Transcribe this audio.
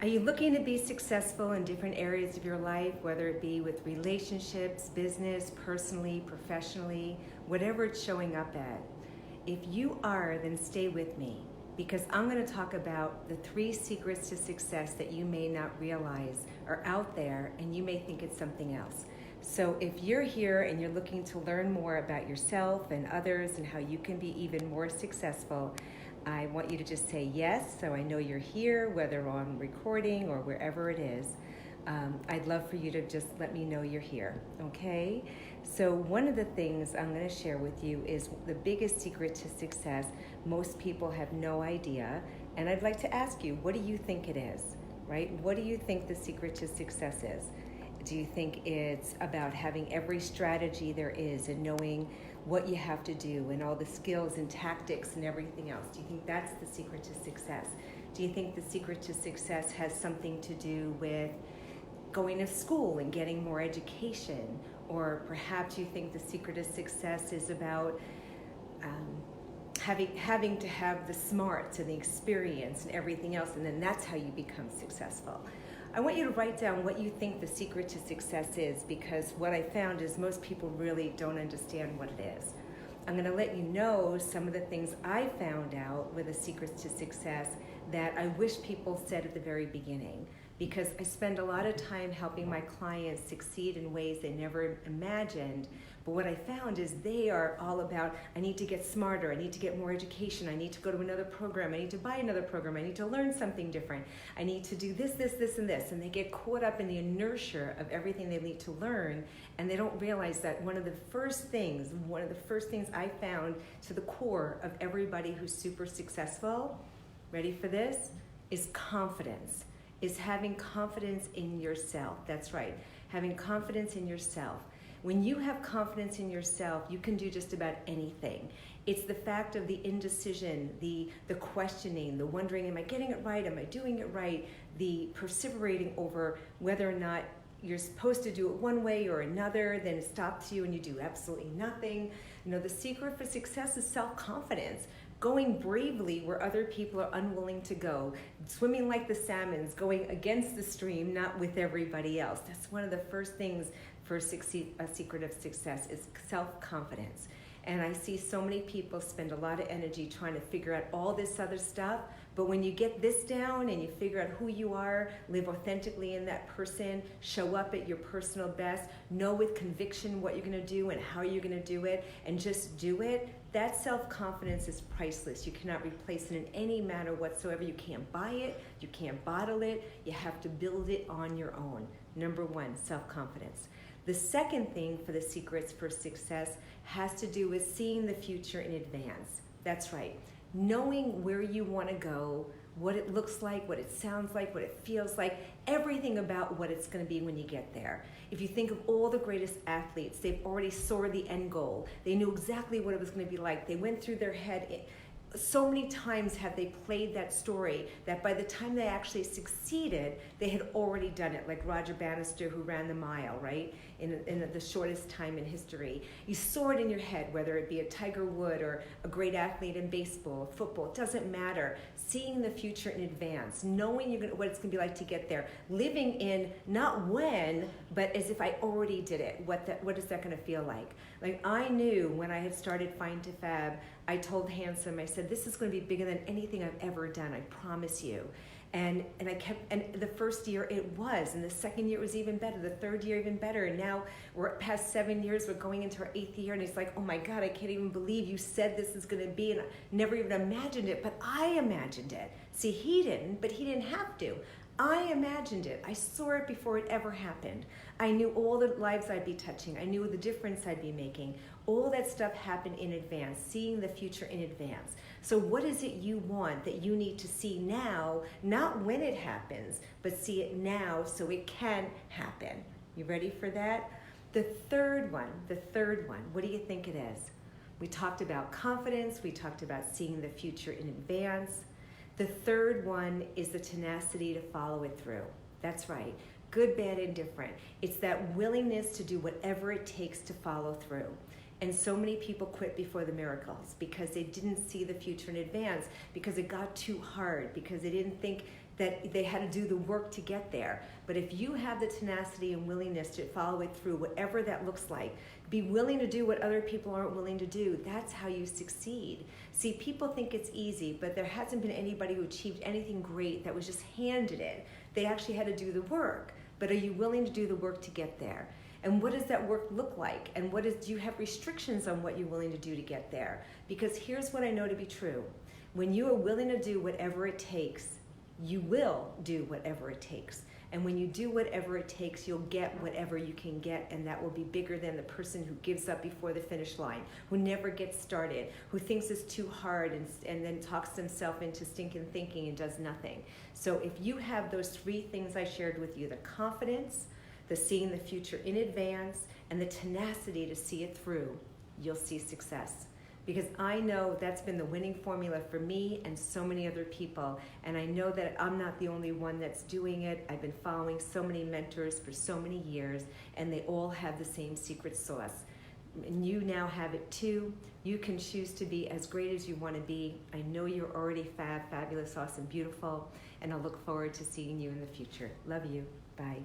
Are you looking to be successful in different areas of your life, whether it be with relationships, business, personally, professionally, whatever it's showing up at? If you are, then stay with me, because I'm going to talk about the 3 secrets to success that you may not realize are out there, and you may think it's something else. So if you're here and you're looking to learn more about yourself and others and how you can be even more successful, I want you to just say yes, so I know you're here, whether on recording or wherever it is. I'd love for you to just let me know you're here, okay? So one of the things I'm going to share with you is the biggest secret to success. Most people have no idea, and I'd like to ask you, what do you think it is, right? What do you think the secret to success is? Do you think it's about having every strategy there is and knowing what you have to do and all the skills and tactics and everything else? Do you think that's the secret to success? Do you think the secret to success has something to do with going to school and getting more education? Or perhaps you think the secret of success is about having to have the smarts and the experience and everything else, and then that's how you become successful. I want you to write down what you think the secret to success is, because what I found is most people really don't understand what it is. I'm going to let you know some of the things I found out were the secrets to success that I wish people said at the very beginning, because I spend a lot of time helping my clients succeed in ways they never imagined. But what I found is they are all about, I need to get smarter, I need to get more education, I need to go to another program, I need to buy another program, I need to learn something different, I need to do this, and this. And they get caught up in the inertia of everything they need to learn, and they don't realize that one of the first things I found to the core of everybody who's super successful, ready for this, is confidence. Is having confidence in yourself. That's right, having confidence in yourself. When you have confidence in yourself, you can do just about anything. It's the fact of the indecision, the questioning, the wondering, am I getting it right? Am I doing it right? The perseverating over whether or not you're supposed to do it one way or another, then it stops you and you do absolutely nothing. You know, the secret for success is self-confidence. Going bravely where other people are unwilling to go, swimming like the salmons, going against the stream, not with everybody else. That's one of the first things for a secret of success is self-confidence. And I see so many people spend a lot of energy trying to figure out all this other stuff, but when you get this down and you figure out who you are, live authentically in that person, show up at your personal best, know with conviction what you're going to do and how you're going to do it, and just do it, that self-confidence is priceless. You cannot replace it in any manner whatsoever. You can't buy it, you can't bottle it, you have to build it on your own. Number 1, self-confidence. The second thing for the secrets for success has to do with seeing the future in advance. That's right. Knowing where you want to go, what it looks like, what it sounds like, what it feels like, everything about what it's going to be when you get there. If you think of all the greatest athletes, they've already saw the end goal. They knew exactly what it was going to be like. They went through their head. So many times have they played that story that by the time they actually succeeded, they had already done it, like Roger Bannister, who ran the mile, right, in the shortest time in history. You saw it in your head, whether it be a Tiger Woods or a great athlete in baseball, football, it doesn't matter. Seeing the future in advance, knowing what it's going to be like to get there, living in not when, but as if I already did it. What is that going to feel like? Like I knew when I had started Find to Fab, I told Handsome, I said, this is going to be bigger than anything I've ever done, I promise you. And the first year it was, and the second year it was even better, the third year even better, and now we're past 7 years, we're going into our 8th year, and it's like, oh my God, I can't even believe you said this is going to be, and I never even imagined it, but I imagined it. See, he didn't, but he didn't have to. I imagined it. I saw it before it ever happened. I knew all the lives I'd be touching. I knew the difference I'd be making. All that stuff happened in advance, seeing the future in advance. So what is it you want that you need to see now, not when it happens, but see it now so it can happen? You ready for that? The third one, what do you think it is? We talked about confidence, we talked about seeing the future in advance. The third one is the tenacity to follow it through. That's right. Good, bad, indifferent. It's that willingness to do whatever it takes to follow through. And so many people quit before the miracles because they didn't see the future in advance, because it got too hard, because they didn't think that they had to do the work to get there. But if you have the tenacity and willingness to follow it through, whatever that looks like, be willing to do what other people aren't willing to do, that's how you succeed. See, people think it's easy, but there hasn't been anybody who achieved anything great that was just handed it. They actually had to do the work. But are you willing to do the work to get there? And what does that work look like? And do you have restrictions on what you're willing to do to get there? Because here's what I know to be true. When you are willing to do whatever it takes, you will do whatever it takes. And when you do whatever it takes, you'll get whatever you can get, and that will be bigger than the person who gives up before the finish line, who never gets started, who thinks it's too hard and then talks himself into stinking thinking and does nothing. So if you have those 3 things I shared with you, the confidence, the seeing the future in advance, and the tenacity to see it through, you'll see success. Because I know that's been the winning formula for me and so many other people. And I know that I'm not the only one that's doing it. I've been following so many mentors for so many years, and they all have the same secret sauce. And you now have it too. You can choose to be as great as you want to be. I know you're already fabulous, awesome, beautiful, and I look forward to seeing you in the future. Love you. Bye.